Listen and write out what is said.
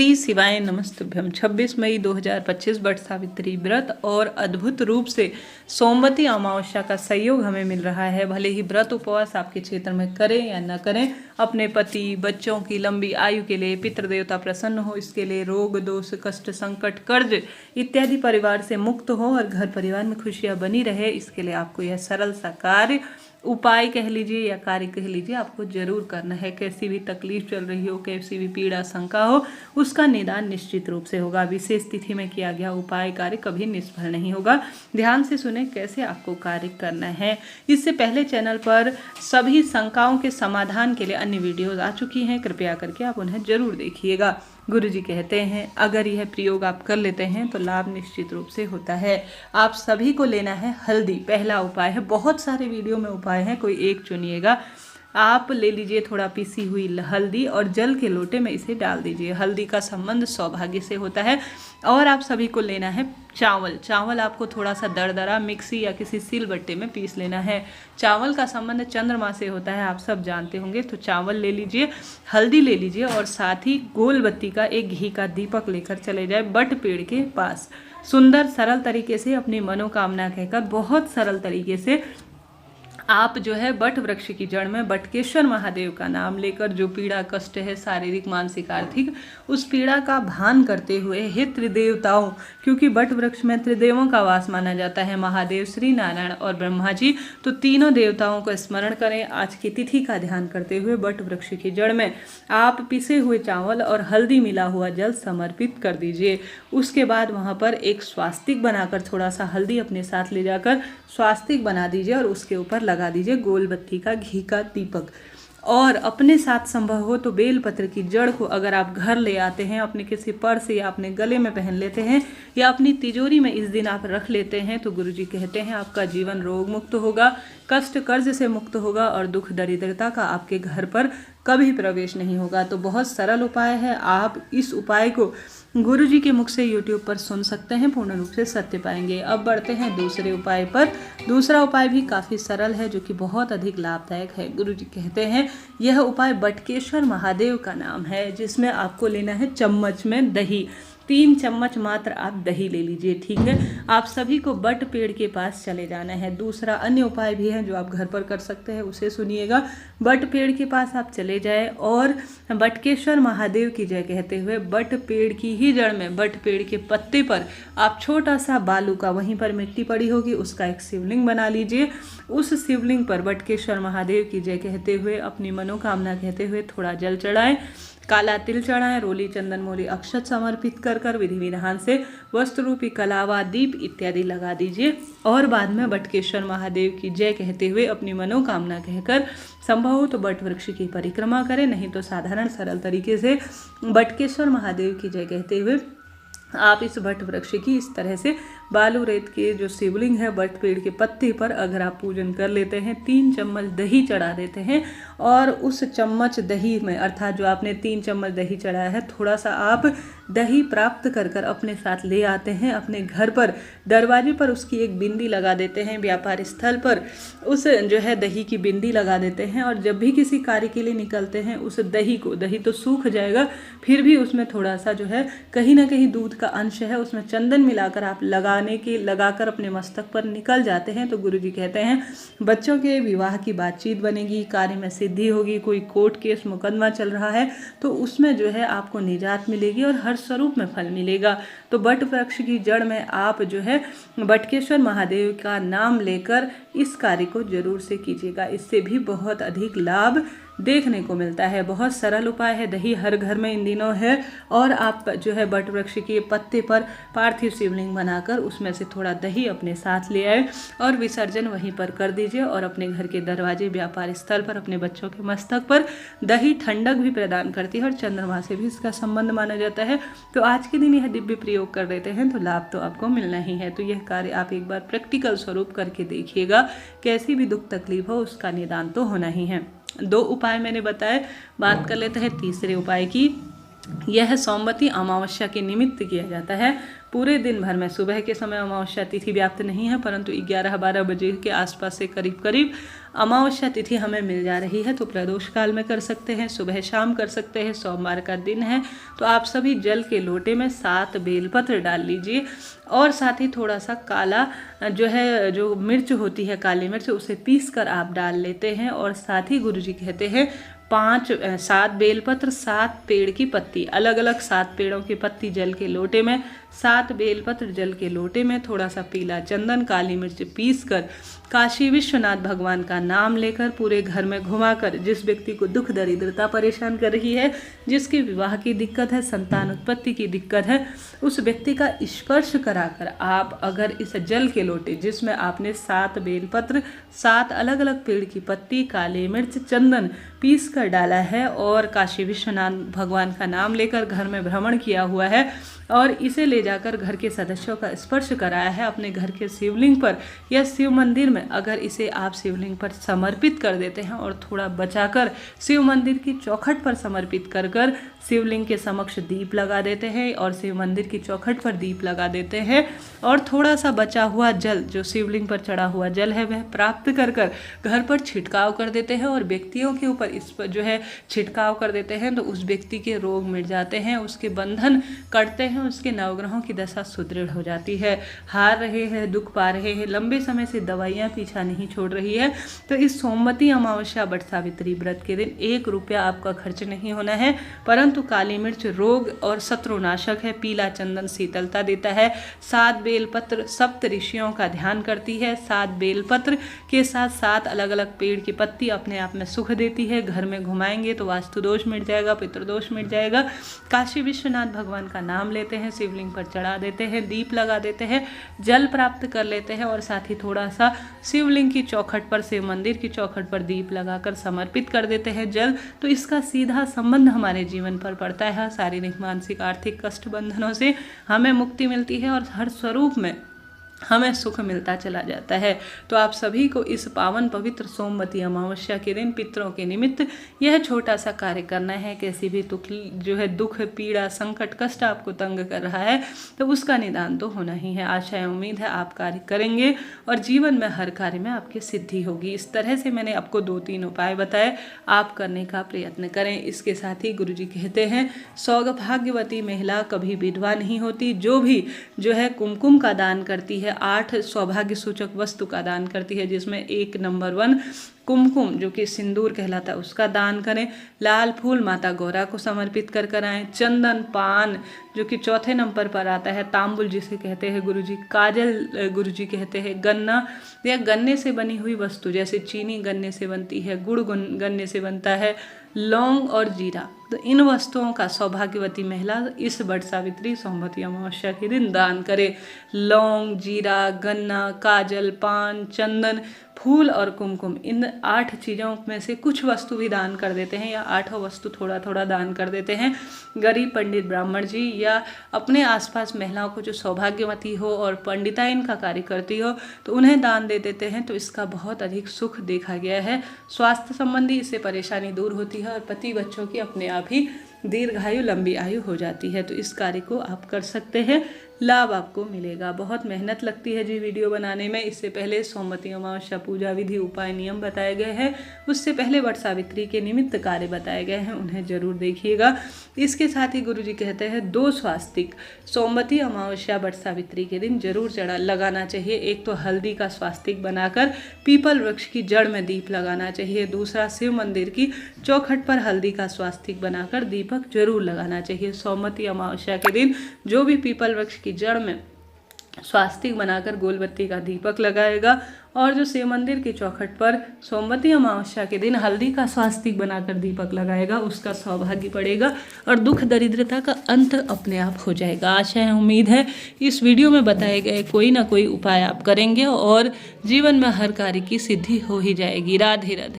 श्री शिवाय नमस्तुभ्यम। 26 मई 2025 बट सावित्री व्रत और अद्भुत रूप से सोमवती अमावस्या का सहयोग हमें मिल रहा है। भले ही व्रत उपवास आपके क्षेत्र में करें या न करें, अपने पति बच्चों की लंबी आयु के लिए, पितृदेवता प्रसन्न हो इसके लिए, रोग दोष कष्ट संकट कर्ज इत्यादि परिवार से मुक्त हो और घर परिवार में खुशियां बनी रहे, इसके लिए आपको यह सरल सा कार्य उपाय कह लीजिए या कार्य कह लीजिए आपको जरूर करना है। कैसी भी तकलीफ चल रही हो, कैसी भी पीड़ा शंका हो, उसका निदान निश्चित रूप से होगा। विशेष तिथि में किया गया उपाय कार्य कभी निष्फल नहीं होगा। ध्यान से सुने कैसे आपको कार्य करना है। इससे पहले चैनल पर सभी शंकाओं के समाधान के लिए अन्य वीडियोज आ चुकी हैं, कृपया करके आप उन्हें जरूर देखिएगा। गुरुजी कहते हैं अगर यह प्रयोग आप कर लेते हैं तो लाभ निश्चित रूप से होता है। आप सभी को लेना है हल्दी, पहला उपाय है। बहुत सारे वीडियो में उपाय हैं, कोई एक चुनिएगा। आप ले लीजिए थोड़ा पिसी हुई हल्दी और जल के लोटे में इसे डाल दीजिए। हल्दी का संबंध सौभाग्य से होता है। और आप सभी को लेना है चावल। चावल आपको थोड़ा सा दरदरा मिक्सी या किसी सिलबट्टे में पीस लेना है। चावल का संबंध चंद्रमा से होता है, आप सब जानते होंगे। तो चावल ले लीजिए, हल्दी ले लीजिए और साथ ही गोल बत्ती का एक घी का दीपक लेकर चले जाए बट पेड़ के पास। सुंदर सरल तरीके से अपनी मनोकामना कहकर, बहुत सरल तरीके से आप जो है बट वृक्ष की जड़ में बटकेश्वर महादेव का नाम लेकर, जो पीड़ा कष्ट है शारीरिक मानसिक आर्थिक, उस पीड़ा का भान करते हुए हे त्रिदेवताओं, क्योंकि बट वृक्ष में त्रिदेवों का वास माना जाता है, महादेव, श्री नारायण और ब्रह्मा जी, तो तीनों देवताओं को स्मरण करें। आज की तिथि का ध्यान करते हुए बट वृक्ष की जड़ में आप पिसे हुए चावल और हल्दी मिला हुआ जल समर्पित कर दीजिए। उसके बाद वहाँ पर एक स्वास्तिक बनाकर, थोड़ा सा हल्दी अपने साथ ले जाकर स्वास्तिक बना दीजिए और उसके ऊपर लगा दीजिए गोल बत्ती का घी का दीपक। और अपने साथ संभव हो तो बेलपत्र की जड़ को अगर आप घर ले आते हैं, अपने किसी पर्स या अपने गले में पहन लेते हैं या अपनी तिजोरी में इस दिन आप रख लेते हैं, तो गुरुजी कहते हैं आपका जीवन रोग मुक्त होगा, कष्ट कर्ज से मुक्त होगा और दुख दरिद्रता का आपके घर पर कभी प्रवेश नहीं होगा। तो बहुत सरल उपाय है। आप इस उपाय को गुरुजी के मुख से YouTube पर सुन सकते हैं, पूर्ण रूप से सत्य पाएंगे। अब बढ़ते हैं दूसरे उपाय पर। दूसरा उपाय भी काफ़ी सरल है, जो कि बहुत अधिक लाभदायक है। गुरुजी कहते हैं यह उपाय बटकेश्वर महादेव का नाम है, जिसमें आपको लेना है चम्मच में दही। 3 चम्मच मात्र आप दही ले लीजिए, ठीक है। आप सभी को बट पेड़ के पास चले जाना है। दूसरा अन्य उपाय भी है जो आप घर पर कर सकते हैं, उसे सुनिएगा। बट पेड़ के पास आप चले जाए और बटकेश्वर महादेव की जय कहते हुए बट पेड़ की ही जड़ में, बट पेड़ के पत्ते पर आप छोटा सा बालू का, वहीं पर मिट्टी पड़ी होगी, उसका एक शिवलिंग बना लीजिए। उस शिवलिंग पर बटकेश्वर महादेव की जय कहते हुए, अपनी मनोकामना कहते हुए थोड़ा जल चढ़ाएं, काला तिल चढ़ाएं, रोली चंदन मोली अक्षत समर्पित कर विधि विधान से वस्त्र रूपी कलावा दीप इत्यादि लगा दीजिए। और बाद में बटकेश्वर महादेव की जय कहते हुए अपनी मनोकामना कहकर, संभव हो तो बट वृक्ष की परिक्रमा करें, नहीं तो साधारण सरल तरीके से बटकेश्वर महादेव की जय कहते हुए आप इस बट वृक्ष की इस तरह से बालू रेत के जो शिवलिंग है बट पेड़ के पत्ते पर अगर आप पूजन कर लेते हैं, 3 चम्मच दही चढ़ा देते हैं और उस चम्मच दही में, अर्थात जो आपने 3 चम्मच दही चढ़ाया है, थोड़ा सा आप दही प्राप्त कर अपने साथ ले आते हैं। अपने घर पर दरवाजे पर उसकी एक बिंदी लगा देते हैं, व्यापार स्थल पर उस जो है दही की बिंदी लगा देते हैं। और जब भी किसी कार्य के लिए निकलते हैं, उस दही को, दही तो सूख जाएगा, फिर भी उसमें थोड़ा सा जो है कहीं ना कहीं दूध का अंश है, उसमें चंदन मिलाकर आप लगाकर अपने मस्तक पर निकल जाते हैं। तो गुरुजी कहते हैं बच्चों के विवाह की बातचीत बनेगी, कार्य में सिद्धि होगी, कोई कोर्ट केस मुकदमा चल रहा है तो उसमें जो है आपको निजात मिलेगी और हर स्वरूप में फल मिलेगा। तो बट वृक्ष की जड़ में आप जो है बटकेश्वर महादेव का नाम लेकर इस कार्य को जरूर से कीजिएगा। इससे भी बहुत अधिक लाभ देखने को मिलता है। बहुत सरल उपाय है। दही हर घर में इन दिनों है और आप जो है बट वृक्ष के पत्ते पर पार्थिव शिवलिंग बनाकर उसमें से थोड़ा दही अपने साथ ले आए और विसर्जन वहीं पर कर दीजिए। और अपने घर के दरवाजे, व्यापार स्थल पर अपने बच्चों के मस्तक पर, दही ठंडक भी प्रदान करती है और चंद्रमा से भी इसका संबंध माना जाता है। तो आज के दिन यह दिव्य प्रयोग कर देते हैं तो लाभ तो आपको मिलना ही है। तो यह कार्य आप एक बार प्रैक्टिकल स्वरूप करके देखिएगा। कैसी भी दुख तकलीफ हो उसका निदान तो होना ही है। 2 उपाय मैंने बताए, बात कर लेते हैं तीसरे उपाय की। यह सोमवती अमावस्या के निमित्त किया जाता है। पूरे दिन भर में सुबह के समय अमावस्या तिथि व्याप्त नहीं है, परंतु 11-12 बजे के आसपास से करीब करीब अमावस्या तिथि हमें मिल जा रही है। तो प्रदोष काल में कर सकते हैं, सुबह शाम कर सकते हैं। सोमवार का दिन है तो आप सभी जल के लोटे में 7 बेलपत्र डाल लीजिए और साथ ही थोड़ा सा काला जो मिर्च होती है, काली मिर्च, उसे पीस कर आप डाल लेते हैं। और साथ ही गुरुजी कहते हैं 7 बेलपत्र, 7 पेड़ की पत्ती, अलग अलग 7 पेड़ों की पत्ती जल के लोटे में, 7 बेलपत्र जल के लोटे में, थोड़ा सा पीला चंदन, काली मिर्च पीस कर काशी विश्वनाथ भगवान का नाम लेकर पूरे घर में घुमाकर, जिस व्यक्ति को दुख दरिद्रता परेशान कर रही है, जिसके विवाह की दिक्कत है, संतान उत्पत्ति की दिक्कत है, उस व्यक्ति का स्पर्श कराकर आप अगर इस जल के लोटे जिसमें आपने 7 बेलपत्र, 7 अलग अलग पेड़ की पत्ती, काली मिर्च, चंदन पीस कर डाला है और काशी विश्वनाथ भगवान का नाम लेकर घर में भ्रमण किया हुआ है और इसे ले जाकर घर के सदस्यों का स्पर्श कराया है अपने घर के शिवलिंग पर या शिव मंदिर में, अगर इसे आप शिवलिंग पर समर्पित कर देते हैं और थोड़ा बचाकर शिव मंदिर की चौखट पर समर्पित कर कर शिवलिंग के समक्ष दीप लगा देते हैं और शिव मंदिर की चौखट पर दीप लगा देते हैं और थोड़ा सा बचा हुआ जल, जो शिवलिंग पर चढ़ा हुआ जल है, वह प्राप्त कर कर घर पर छिड़काव कर देते हैं और व्यक्तियों के ऊपर इस पर छिड़काव कर देते हैं, तो उस व्यक्ति के रोग मिट जाते हैं, उसके बंधन कटते हैं, उसके नवग्रहों की दशा सुदृढ़ हो जाती है। हार रहे हैं, दुख पा रहे हैं, लंबे समय से दवाइयाँ पीछा नहीं छोड़ रही है, तो इस सोमवती अमावस्या बट सावित्री व्रत के दिन 1 रुपया आपका खर्च नहीं होना है, परंतु काली मिर्च रोग और शत्रुनाशक है, पीला चंदन शीतलता देता है, 7 बेलपत्र सप्त ऋषियों का ध्यान करती है, 7 बेलपत्र के साथ 7 अलग अलग पेड़ की पत्ती अपने आप में सुख देती है। घर में घुमाएंगे तो वास्तु दोष मिट जाएगा, पितृदोष मिट जाएगा। काशी विश्वनाथ भगवान का नाम लेते हैं, शिवलिंग पर चढ़ा देते हैं, दीप लगा देते हैं, जल प्राप्त कर लेते हैं और साथ ही थोड़ा सा शिवलिंग की चौखट पर, शिव मंदिर की चौखट पर दीप लगाकर समर्पित कर देते हैं जल, तो इसका सीधा संबंध हमारे जीवन पर पड़ता है। शारीरिक, मानसिक, आर्थिक कष्ट बंधनों से हमें मुक्ति मिलती है और हर स्वरूप में हमें सुख मिलता चला जाता है। तो आप सभी को इस पावन पवित्र सोमवती अमावस्या के दिन पितरों के निमित्त यह छोटा सा कार्य करना है। कैसी भी दुख, पीड़ा, संकट, कष्ट आपको तंग कर रहा है तो उसका निदान तो होना ही है। आशा है, उम्मीद है आप कार्य करेंगे और जीवन में हर कार्य में आपकी सिद्धि होगी। इस तरह से मैंने आपको 2-3 उपाय बताए, आप करने का प्रयत्न करें। इसके साथ ही गुरुजी कहते हैं सौभाग्यवती महिला कभी विधवा नहीं होती। जो भी कुमकुम का दान करती है, 8 सौभाग्य सूचक वस्तु का दान करती है, जिसमें 1 नंबर 1 कुमकुम जो कि सिंदूर कहलाता है उसका दान करें। लाल फूल माता गौरा को समर्पित कर कराएं। चंदन, पान जो कि 4थे नंबर पर आता है, तांबुल जिसे कहते हैं गुरुजी, काजल गुरुजी कहते हैं, गन्ना या गन्ने से बनी हुई वस्तु जैसे चीनी गन्ने से बनती है, गुड़ गन्ने से बनता है, लौंग और जीरा, तो इन वस्तुओं का सौभाग्यवती महिला इस बट सावित्री सोमवती अमावस्या के दिन दान करे। लौंग, जीरा, गन्ना, काजल, पान, चंदन, फूल और कुमकुम, इन 8 चीज़ों में से कुछ वस्तु भी दान कर देते हैं या 8 वस्तु थोड़ा थोड़ा दान कर देते हैं। गरीब पंडित ब्राह्मण जी या अपने आसपास महिलाओं को जो सौभाग्यवती हो और पंडिताइन का कार्य करती हो तो उन्हें दान दे देते हैं, तो इसका बहुत अधिक सुख देखा गया है। स्वास्थ्य संबंधी इससे परेशानी दूर होती है और पति बच्चों की अपने आप ही दीर्घायु, लंबी आयु हो जाती है। तो इस कार्य को आप कर सकते हैं, लाभ आपको मिलेगा। बहुत मेहनत लगती है जी वीडियो बनाने में। इससे पहले सोमवती अमावस्या पूजा विधि, उपाय, नियम बताए गए हैं, उससे पहले वट सावित्री के निमित्त कार्य बताए गए हैं, उन्हें जरूर देखिएगा। इसके साथ ही गुरुजी कहते हैं 2 स्वास्तिक सोमवती अमावस्या वट सावित्री के दिन जरूर लगाना चाहिए। एक तो हल्दी का स्वास्तिक बनाकर पीपल वृक्ष की जड़ में दीप लगाना चाहिए। दूसरा शिव मंदिर की चौखट पर हल्दी का स्वास्तिक बनाकर दीपक जरूर लगाना चाहिए। सोमवती अमावस्या के दिन जो भी पीपल वृक्ष की जड़ में स्वास्तिक बनाकर गोलबत्ती का दीपक लगाएगा और जो शिव मंदिर की चौखट पर सोमवती अमावस्या के दिन हल्दी का स्वास्तिक बनाकर दीपक लगाएगा, उसका सौभाग्य पड़ेगा और दुख दरिद्रता का अंत अपने आप हो जाएगा। आशा है, उम्मीद है इस वीडियो में बताए गए कोई ना कोई उपाय आप करेंगे और जीवन में हर कार्य की सिद्धि हो ही जाएगी। राधे राधे।